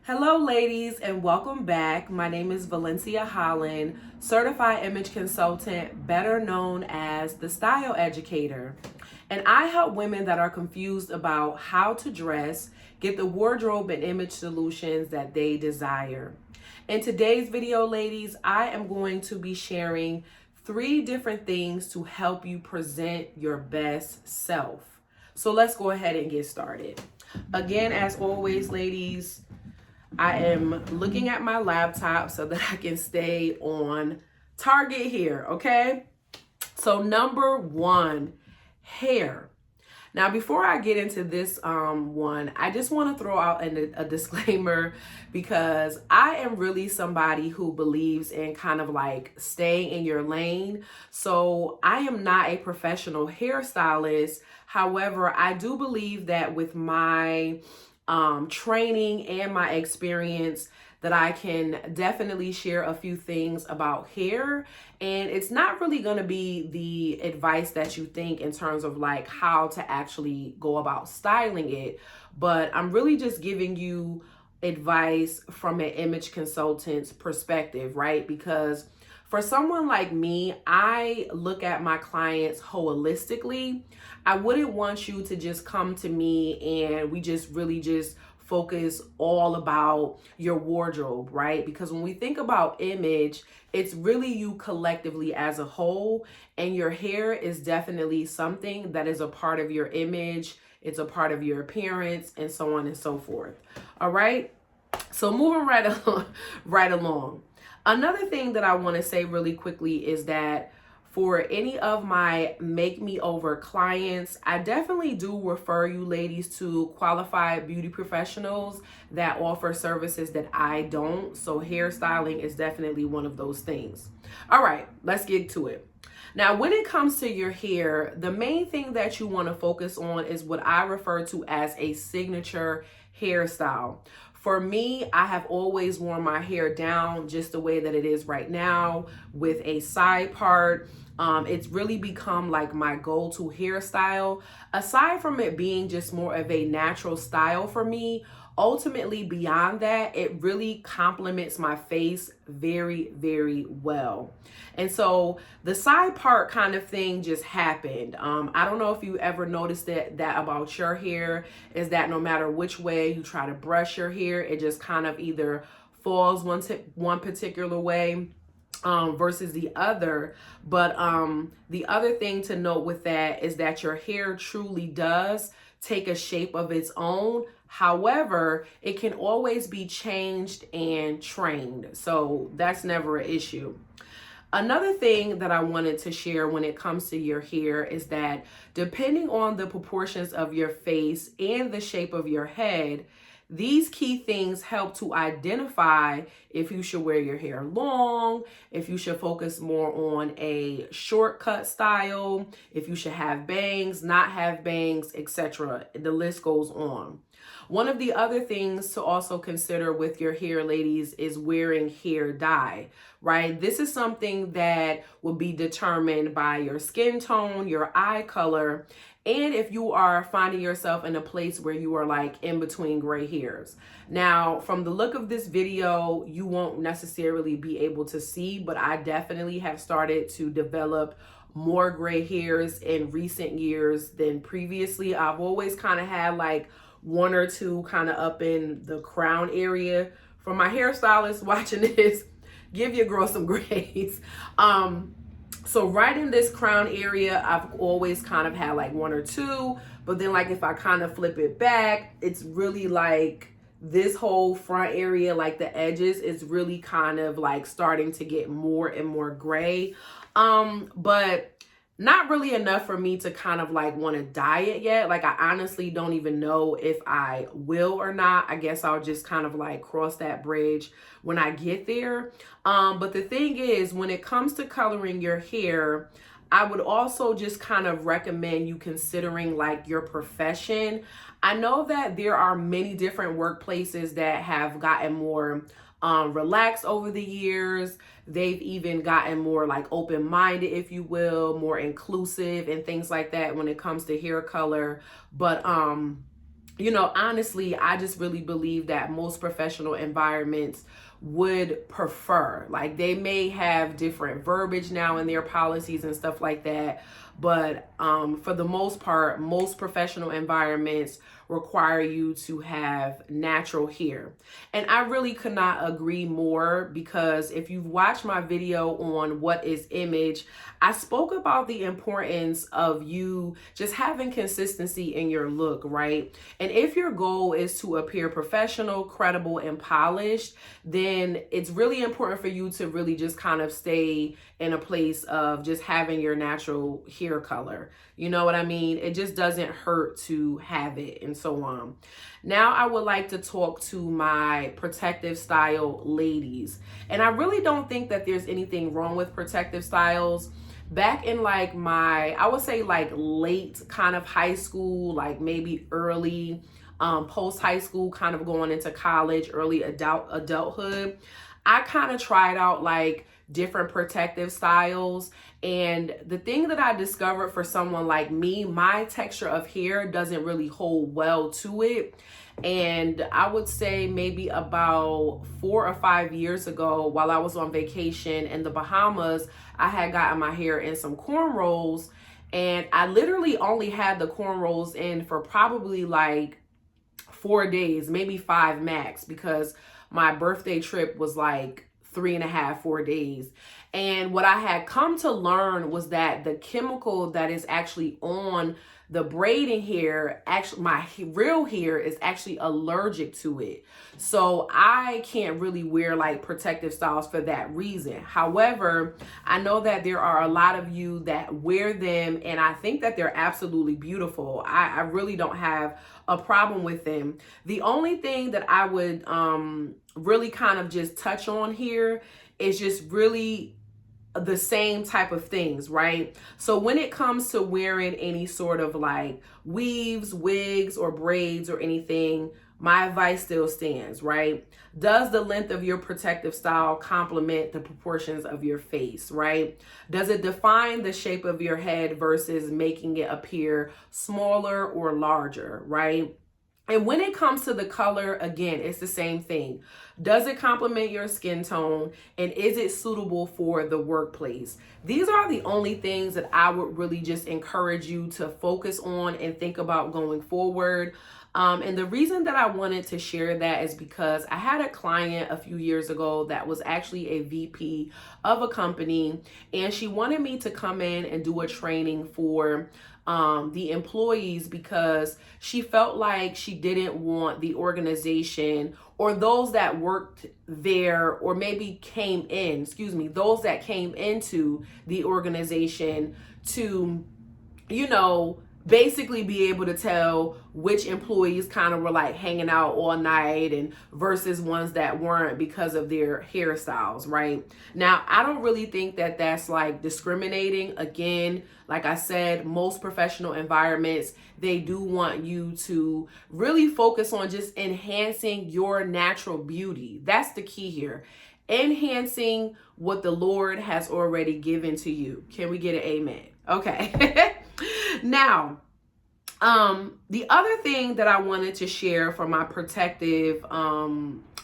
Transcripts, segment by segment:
Hello, ladies, and welcome back. My name is Valencia Holland, certified image consultant, better known as the Style Educator. And I help women that are confused about how to dress get the wardrobe and image solutions that they desire. In today's video, ladies, I am going to be sharing 3 different things to help you present your best self. So let's go ahead and get started. Again, as always, ladies, I am looking at my laptop so that I can stay on target here, okay? So number 1, hair. Now, before I get into this one, I just want to throw out a disclaimer because I am really somebody who believes in kind of like staying in your lane. So I am not a professional hairstylist. However, I do believe that with my training and my experience that I can definitely share a few things about hair. And it's not really going to be the advice that you think in terms of like how to actually go about styling it, but I'm really just giving you advice from an image consultant's perspective, right? Because for someone like me, I look at my clients holistically. I wouldn't want you to just come to me and we just really just focus all about your wardrobe, right? Because when we think about image, it's really you collectively as a whole, and your hair is definitely something that is a part of your image. It's a part of your appearance and so on and so forth. All right. So moving right along. Another thing that I want to say really quickly is that for any of my make me over clients, I definitely do refer you ladies to qualified beauty professionals that offer services that I don't. So hairstyling is definitely one of those things. All right, let's get to it. Now, when it comes to your hair, the main thing that you want to focus on is what I refer to as a signature hairstyle. For me, I have always worn my hair down just the way that it is right now with a side part. It's really become like my go-to hairstyle. Aside from it being just more of a natural style for me, ultimately beyond that, it really complements my face very, very well. And so the side part kind of thing just happened. I don't know if you ever noticed that about your hair, is that no matter which way you try to brush your hair, it just kind of either falls one particular way versus the other. But the other thing to note with that is that your hair truly does take a shape of its own. However, it can always be changed and trained. So that's never an issue. Another thing that I wanted to share when it comes to your hair is that depending on the proportions of your face and the shape of your head, these key things help to identify if you should wear your hair long, if you should focus more on a shortcut style, if you should have bangs, not have bangs, etc. The list goes on. One of the other things to also consider with your hair, ladies, is wearing hair dye, right? This is something that will be determined by your skin tone, your eye color, and if you are finding yourself in a place where you are like in between gray hairs. Now, from the look of this video, you won't necessarily be able to see, but I definitely have started to develop more gray hairs in recent years than previously. I've always kind of had like 1 or 2 kind of up in the crown area. For my hairstylist watching this, give your girl some grace. So right in this crown area, I've always kind of had like 1 or 2, but then like if I kind of flip it back, it's really like this whole front area, like the edges, is really kind of like starting to get more and more gray. But not really enough for me to kind of like want to dye it yet. Like I honestly don't even know if I will or not. I guess I'll just kind of like cross that bridge when I get there. But the thing is, when it comes to coloring your hair, I would also just kind of recommend you considering like your profession. I know that there are many different workplaces that have gotten more relaxed over the years. They've even gotten more like open-minded, if you will, more inclusive and things like that when it comes to hair color. But honestly, I just really believe that most professional environments would prefer, like, they may have different verbiage now in their policies and stuff like that, but for the most part, most professional environments require you to have natural hair. And I really could not agree more, because if you've watched my video on what is image, I spoke about the importance of you just having consistency in your look, right? And if your goal is to appear professional, credible, and polished, then it's really important for you to really just kind of stay in a place of just having your natural hair color. You know what I mean? It just doesn't hurt to have it, and so on. Now I would like to talk to my protective style ladies. And I really don't think that there's anything wrong with protective styles. Back in like I would say like late kind of high school, like maybe early post high school, kind of going into college, early adulthood, I kind of tried out like different protective styles. And the thing that I discovered for someone like me, my texture of hair doesn't really hold well to it. And I would say maybe about 4 or 5 years ago, while I was on vacation in the Bahamas, I had gotten my hair in some cornrows, and I literally only had the cornrows in for probably like 4 days, maybe 5 max, because my birthday trip was like 3.5, 4 days. And what I had come to learn was that the chemical that is actually on the braiding hair, actually my real hair is actually allergic to it. So I can't really wear like protective styles for that reason. However, I know that there are a lot of you that wear them, and I think that they're absolutely beautiful. I really don't have a problem with them. The only thing that I would really kind of just touch on here is just really the same type of things, right? So when it comes to wearing any sort of like weaves, wigs, or braids or anything, my advice still stands, right? Does the length of your protective style complement the proportions of your face, right? Does it define the shape of your head versus making it appear smaller or larger, right? And when it comes to the color, again, it's the same thing. Does it complement your skin tone, and is it suitable for the workplace? These are the only things that I would really just encourage you to focus on and think about going forward. And the reason that I wanted to share that is because I had a client a few years ago that was actually a VP of a company, and she wanted me to come in and do a training for the employees, because she felt like she didn't want the organization, or those that worked there, or maybe those that came into the organization to, basically be able to tell which employees kind of were like hanging out all night and versus ones that weren't, because of their hairstyles, right? Now, I don't really think that that's like discriminating. Again, like I said, most professional environments, they do want you to really focus on just enhancing your natural beauty. That's the key here. Enhancing what the Lord has already given to you. Can we get an amen? Okay. Now, the other thing that I wanted to share for my protective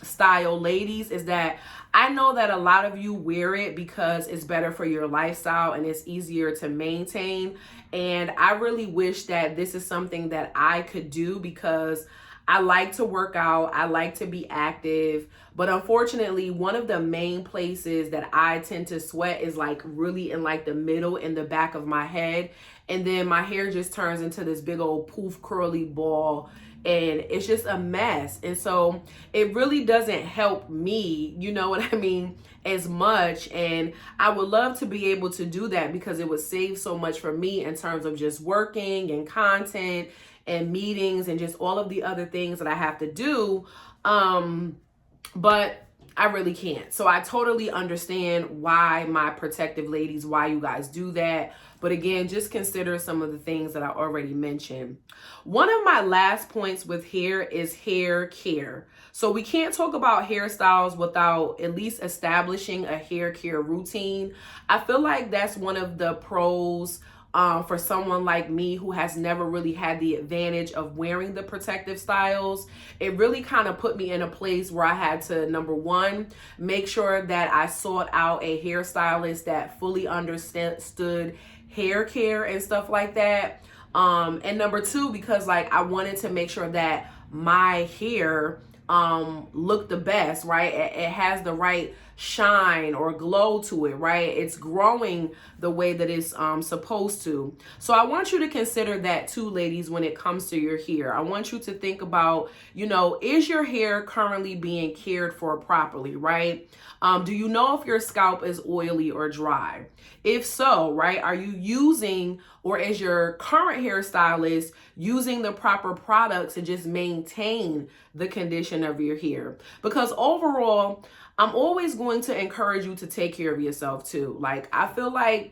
style ladies is that I know that a lot of you wear it because it's better for your lifestyle and it's easier to maintain. And I really wish that this is something that I could do, because I like to work out, I like to be active, but unfortunately, one of the main places that I tend to sweat is like really in like the middle, in the back of my head. And then my hair just turns into this big old poof curly ball, and it's just a mess. And so it really doesn't help me, you know what I mean, as much. And I would love to be able to do that, because it would save so much for me in terms of just working and content and meetings and just all of the other things that I have to do. But I really can't. So I totally understand why my protective ladies, why you guys do that. But again, just consider some of the things that I already mentioned. One of my last points with hair is hair care. So we can't talk about hairstyles without at least establishing a hair care routine. I feel like that's one of the pros For someone like me who has never really had the advantage of wearing the protective styles, it really kind of put me in a place where I had to, number one, make sure that I sought out a hairstylist that fully understood hair care and stuff like that. And number two, because like I wanted to make sure that my hair look the best, right? It has the right shine or glow to it, right? It's growing the way that it's supposed to. So I want you to consider that too, ladies, when it comes to your hair. I want you to think about, you know, is your hair currently being cared for properly, right? Do you know if your scalp is oily or dry? If so, right, are you using, or is your current hairstylist using the proper products to just maintain the condition of your hair? Because overall, I'm always going to encourage you to take care of yourself too. Like, I feel like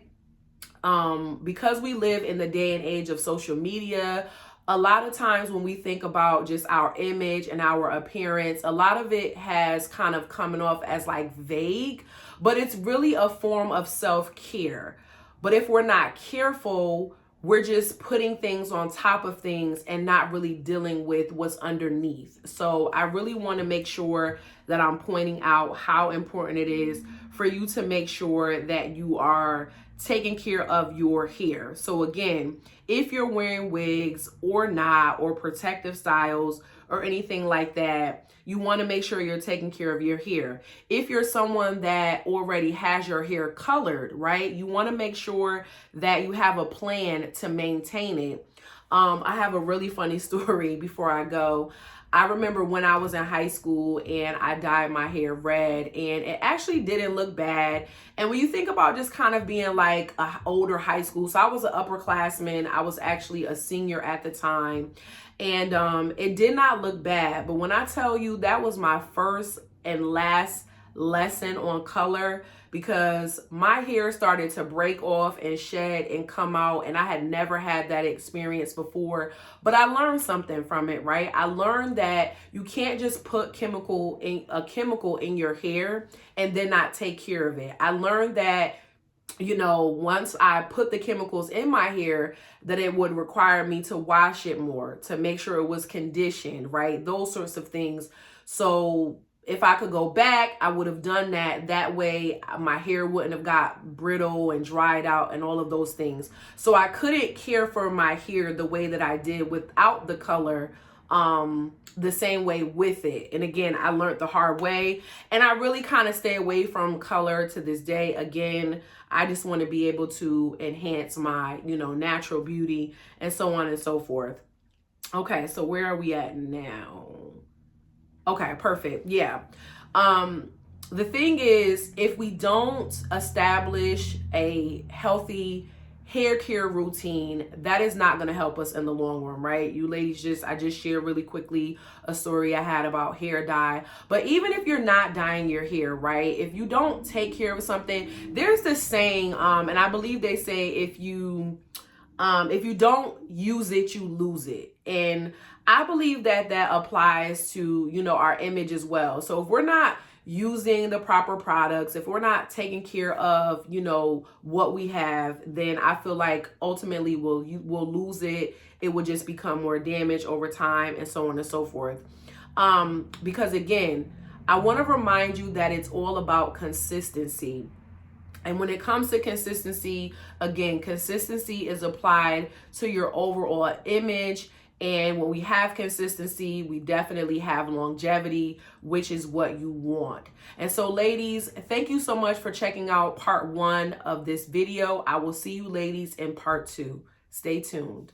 because we live in the day and age of social media, a lot of times when we think about just our image and our appearance, a lot of it has kind of coming off as like vague, but it's really a form of self-care. But if we're not careful, we're just putting things on top of things and not really dealing with what's underneath. So I really want to make sure that I'm pointing out how important it is for you to make sure that you are taking care of your hair. So again, if you're wearing wigs or not, or protective styles or anything like that, you want to make sure you're taking care of your hair. If you're someone that already has your hair colored, right, you want to make sure that you have a plan to maintain it. I have a really funny story before I go. I remember when I was in high school and I dyed my hair red, and it actually didn't look bad. And when you think about just kind of being like an older high school, so I was an upperclassman, I was actually a senior at the time, and it did not look bad. But when I tell you, that was my first and last lesson on color, because my hair started to break off and shed and come out, and I had never had that experience before. But I learned something from it, right? I learned that you can't just put a chemical in your hair and then not take care of it. I learned that, you know, once I put the chemicals in my hair, that it would require me to wash it more to make sure it was conditioned, right? Those sorts of things. So if I could go back, I would have done that. That way my hair wouldn't have got brittle and dried out and all of those things. So I couldn't care for my hair the way that I did without the color, the same way with it. And again, I learned the hard way, and I really kind of stay away from color to this day. Again, I just want to be able to enhance my, you know, natural beauty and so on and so forth. Okay, so where are we at now? Okay, perfect. Yeah. The thing is, if we don't establish a healthy hair care routine, that is not going to help us in the long run, right? You ladies, I just shared really quickly a story I had about hair dye. But even if you're not dyeing your hair, right, if you don't take care of something, there's this saying, and I believe they say if you don't use it, you lose it. And I believe that that applies to, you know, our image as well. So if we're not using the proper products, if we're not taking care of, you know, what we have, then I feel like ultimately we'll lose it. It will just become more damaged over time and so on and so forth. Because again, I want to remind you that it's all about consistency. And when it comes to consistency, again, consistency is applied to your overall image. And when we have consistency, we definitely have longevity, which is what you want. And so ladies, thank you so much for checking out part 1 of this video. I will see you ladies in part 2. Stay tuned.